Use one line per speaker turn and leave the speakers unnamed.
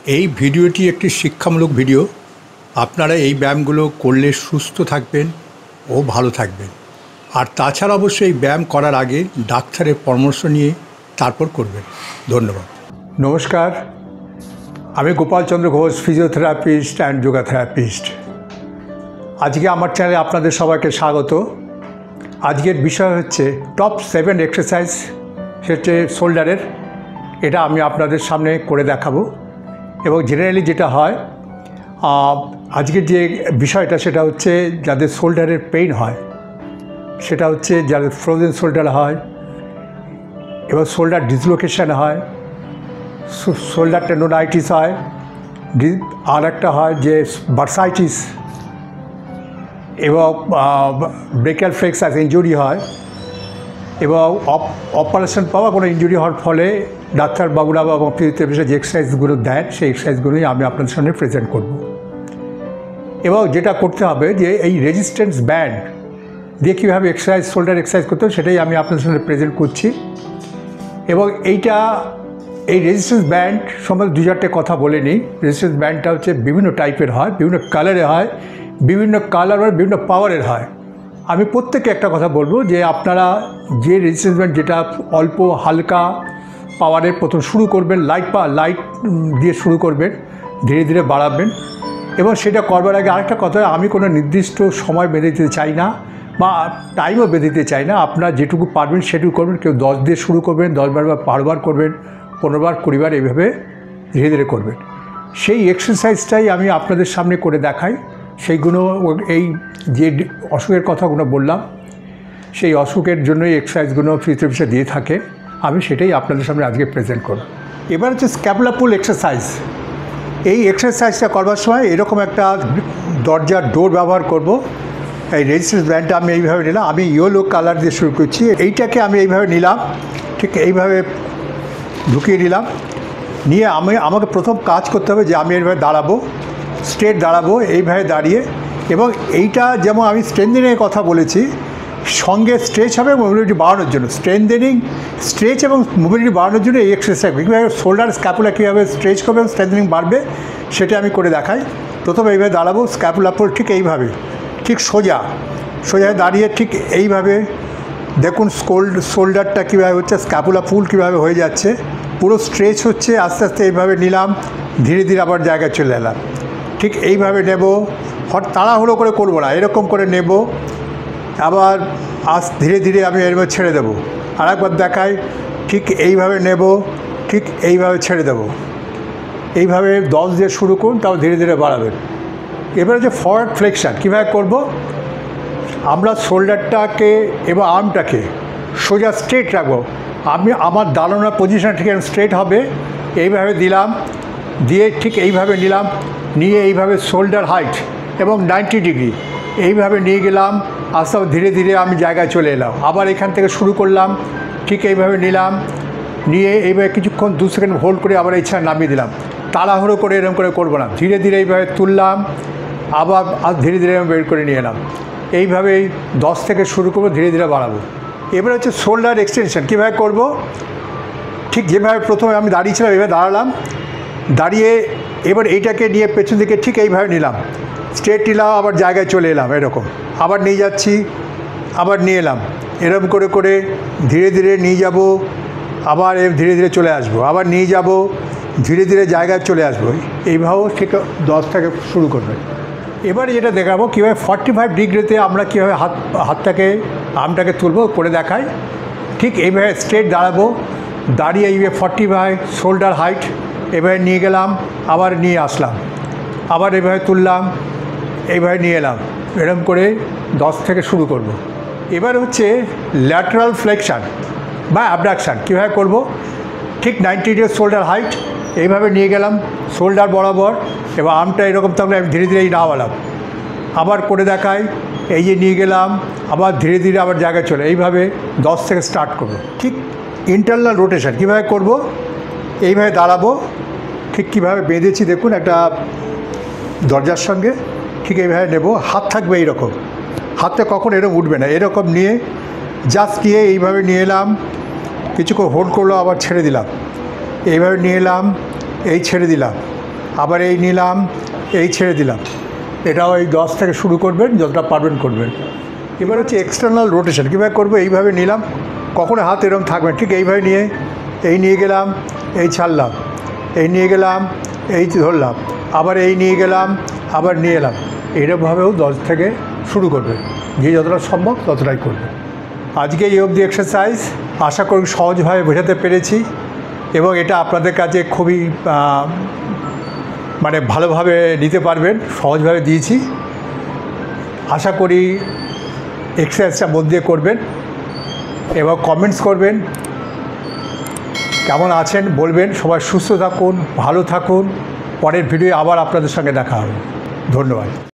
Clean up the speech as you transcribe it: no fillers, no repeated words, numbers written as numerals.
এই ভিডিওটি একটি শিক্ষামূলক ভিডিও। আপনারা এই ব্যায়ামগুলো করলে সুস্থ থাকবেন ও ভালো থাকবেন। আর তাছাড়া অবশ্যই এই ব্যায়াম করার আগে ডাক্তারের পরামর্শ নিয়ে তারপর করবেন। ধন্যবাদ। নমস্কার, আমি Gopal Chandra Ghosh, physiotherapist and yoga therapist. আজকে আমার চ্যানেলে আপনাদের সবাইকে স্বাগত। আজকের বিষয় হচ্ছে টপ 7 এক্সারসাইজ, সেটা শোল্ডারের। এটা আমি আপনাদের সামনে করে দেখাবো। এবং জেনারেলি যেটা হয়, আজকের যে বিষয়টা সেটা হচ্ছে যাদের শোল্ডারের পেইন হয়, সেটা হচ্ছে যাদের ফ্রোজেন শোল্ডার হয় এবং শোল্ডার ডিসলোকেশন হয়, শোল্ডার টেন্ডোনাইটিস হয়, আর একটা হয় যে বার্সাইটিস এবং ব্রেকিয়াল ফ্লেক্সাস ইনজুরি হয় এবং অপারেশন পাওয়া কোনো ইনজুরি হওয়ার ফলে ডাক্তারবাবুরা বা ফিজিওথেরাপিস্টরা যে এক্সারসাইজগুলো দেন সেই এক্সারসাইজগুলোই আমি আপনাদের সামনে প্রেজেন্ট করব। এবং যেটা করতে হবে যে এই রেজিস্ট্যান্স ব্যান্ড দিয়ে কীভাবে শোল্ডার এক্সারসাইজ করতে হবে সেটাই আমি আপনাদের সামনে প্রেজেন্ট করছি। এবং এই রেজিস্ট্যান্স ব্যান্ড সম্বন্ধে 2-4টে কথা বলে নিই। রেজিস্ট্যান্স ব্যান্ডটা হচ্ছে বিভিন্ন টাইপের হয়, বিভিন্ন কালারে হয়, বিভিন্ন কালার আর বিভিন্ন পাওয়ারের হয়। আমি প্রত্যেকে একটা কথা বলবো যে আপনারা যে রেজিস্ট্যান্স ব্যান্ড যেটা অল্প হালকা পাওয়ারের প্রথম শুরু করবেন, লাইট দিয়ে শুরু করবেন, ধীরে ধীরে বাড়াবেন। এবং সেটা করবার আগে আরেকটা কথা, আমি কোনো নির্দিষ্ট সময় বেঁধে দিতে চাই না বা টাইমও বেঁধে দিতে চাই না। আপনারা যেটুকু পারবেন সেটুকু করবেন। কেউ 10 দিয়ে শুরু করবেন, 10বার বা 12বার করবেন, 15বার 20বার, এইভাবে ধীরে ধীরে করবেন। সেই এক্সারসাইজটাই আমি আপনাদের সামনে করে দেখাই। সেইগুলো এই যে অসুখের কথাগুলো বললাম, সেই অসুখের জন্যই এক্সারসাইজগুলো ফিজিওথেরাপিস্টরা দিয়ে থাকে। আমি সেটাই আপনাদের সামনে আজকে প্রেজেন্ট করব। এবার হচ্ছে স্ক্যাপুলা পুল এক্সারসাইজ। এই এক্সারসাইজটা করবার সময় এরকম একটা দরজার ডোর ব্যবহার করব। এই রেজিস্ট্যান্স ব্যান্ডটা আমি এইভাবে নিলাম। আমি ইয়েলো কালার দিয়ে শুরু করছি। এইটাকে আমি এইভাবে নিলাম, ঠিক এইভাবে ঢুকিয়ে নিলাম। নিয়ে আমাকে প্রথম কাজ করতে হবে যে আমি এইভাবে দাঁড়াবো, স্ট্রেট দাঁড়াবো, এইভাবে দাঁড়িয়ে। এবং এইটা যেমন আমি স্ট্রেন্থেনিংয়ের কথা বলেছি, সঙ্গে স্ট্রেচ হবে এবং মোবিলিটি বাড়ানোর জন্য। স্ট্রেচ এবং মোবিলিটি বাড়ানোর জন্য এই এক্সারসাইজ কীভাবে শোল্ডার স্ক্যাপুলা কীভাবে স্ট্রেচ করবে এবং স্ট্রেন্থেনিং বাড়বে সেটা আমি করে দেখাই। প্রথমে এইভাবে দাঁড়াবো, স্ক্যাপুলা পুল ঠিক এইভাবে, ঠিক সোজা দাঁড়িয়ে ঠিক এইভাবে দেখুন শোল্ডারটা কীভাবে হচ্ছে, স্ক্যাপুলা পুল কীভাবে হয়ে যাচ্ছে, পুরো স্ট্রেচ হচ্ছে। আস্তে আস্তে এইভাবে নিলাম, ধীরে ধীরে আবার জায়গায় চলে এলাম। ঠিক এইভাবে নেব, তাড়াহুড়ো করে করবো না, এরকম করে নেব, আবার ধীরে ধীরে আমি এরভাবে ছেড়ে দেবো। আর একবার দেখাই, ঠিক এইভাবে নেব, ঠিক এইভাবে ছেড়ে দেবো। এইভাবে 10 দিয়ে শুরু করুন, তাও ধীরে ধীরে বাড়াবেন। এবারে যে ফরওয়ার্ড ফ্লেকশন কীভাবে করব, আমরা শোল্ডারটাকে এবং আর্মটাকে সোজা স্ট্রেট রাখবো। আমার দাঁড়ানোর পজিশন ঠিক স্ট্রেট হবে। এইভাবে দিলাম, দিয়ে ঠিক এইভাবে নিলাম, নিয়ে এইভাবে শোল্ডার হাইট এবং 90 ডিগ্রি এইভাবে নিয়ে গেলাম। আস্তে আস্তে ধীরে ধীরে আমি জায়গায় চলে এলাম। আবার এখান থেকে শুরু করলাম, ঠিক এইভাবে নিলাম, নিয়ে এইভাবে কিছুক্ষণ 2 সেকেন্ড হোল্ড করে আবার এই ছাড়া নামিয়ে দিলাম। তাড়াহুড়ো করে এরকম করে করবো না, ধীরে ধীরে এইভাবে তুললাম, আবার ধীরে ধীরে বের করে নিয়ে এলাম। এইভাবেই 10 থেকে শুরু করবো, ধীরে ধীরে বাড়াবো। এবার হচ্ছে শোল্ডার এক্সটেনশন কীভাবে করব, ঠিক যেভাবে প্রথমে আমি দাঁড়িয়েছিলাম এইভাবে দাঁড়ালাম, দাঁড়িয়ে এবার এইটাকে নিয়ে পেছন দিকে ঠিক এইভাবে নিলাম, স্ট্রেট নিলাম, আবার জায়গায় চলে এলাম, এরকম আবার নিয়ে যাচ্ছি, আবার নিয়ে এলাম, এরকম করে করে ধীরে ধীরে নিয়ে যাব, আবার ধীরে ধীরে চলে আসবো, আবার নিয়ে যাব, ধীরে ধীরে জায়গায় চলে আসবো। এইভাবেও ঠিক 10 থেকে শুরু করবে। এবারে যেটা দেখাবো কীভাবে 45 ডিগ্রিতে আমরা কীভাবে আর্মটাকে তুলবো, করে দেখাই। ঠিক এইভাবে স্ট্রেট দাঁড়াবো, দাঁড়িয়ে এইভাবে 45 শোল্ডার হাইট এভাবে নিয়ে গেলাম, আবার নিয়ে আসলাম, আবার এভাবে তুললাম, এইভাবে নিয়ে এলাম, এরকম করে 10 থেকে শুরু করব। এবার হচ্ছে ল্যাটারাল ফ্লেকশন বা অ্যাবডাকশান কীভাবে করব, ঠিক 90 ডিগ্রি শোল্ডার হাইট এইভাবে নিয়ে গেলাম শোল্ডার বরাবর, এবার আর্মটা এরকম থাকলে আমি ধীরে ধীরে নামালাম, আবার করে দেখাই। এই যে নিয়ে গেলাম, আবার ধীরে ধীরে আবার জায়গায় চলে, এইভাবে 10 থেকে স্টার্ট করব। ঠিক ইন্টারনাল রোটেশন কীভাবে করব, এইভাবে দাঁড়াবো, ঠিক কীভাবে বেঁধেছি দেখুন একটা দরজার সঙ্গে, ঠিক এইভাবে নেব, হাত থাকবে এইরকম, হাতটা কখন এরকম উঠবে না, এরকম নিয়ে জাস্ট নিয়ে এইভাবে নিয়ে এলাম, কিছুক্ষণ হোল্ড করলো, আবার ছেড়ে দিলাম, এইভাবে নিয়ে এলাম, এই ছেড়ে দিলাম, আবার এই নিলাম, এই ছেড়ে দিলাম। এটাও এই 10 থেকে শুরু করবেন, যতটা পারবেন করবেন। এবার হচ্ছে এক্সটার্নাল রোটেশন কীভাবে করবো, এইভাবে নিলাম, কখনো হাত এরকম থাকবেন, ঠিক এইভাবে নিয়ে এই নিয়ে গেলাম, এই ছাড়লাম, এই নিয়ে গেলাম, এই ধরলাম, আবার এই নিয়ে গেলাম, আবার নিয়ে এলাম। এরকমভাবেও 10 থেকে শুরু করবে, যে যতটা সম্ভব ততটাই করবে। আজকে এই অবধি এক্সারসাইজ আশা করি সহজভাবে বোঝাতে পেরেছি এবং এটা আপনাদের কাছে খুবই মানে ভালোভাবে নিতে পারবেন, সহজভাবে দিয়েছি। আশা করি এক্সারসাইজটা মন দিয়ে করবেন এবং কমেন্টস করবেন, কেমন আছেন বলবেন। সবাই সুস্থ থাকুন, ভালো থাকুন। পরের ভিডিও আবার আপনাদের সঙ্গে দেখা হবে। ধন্যবাদ।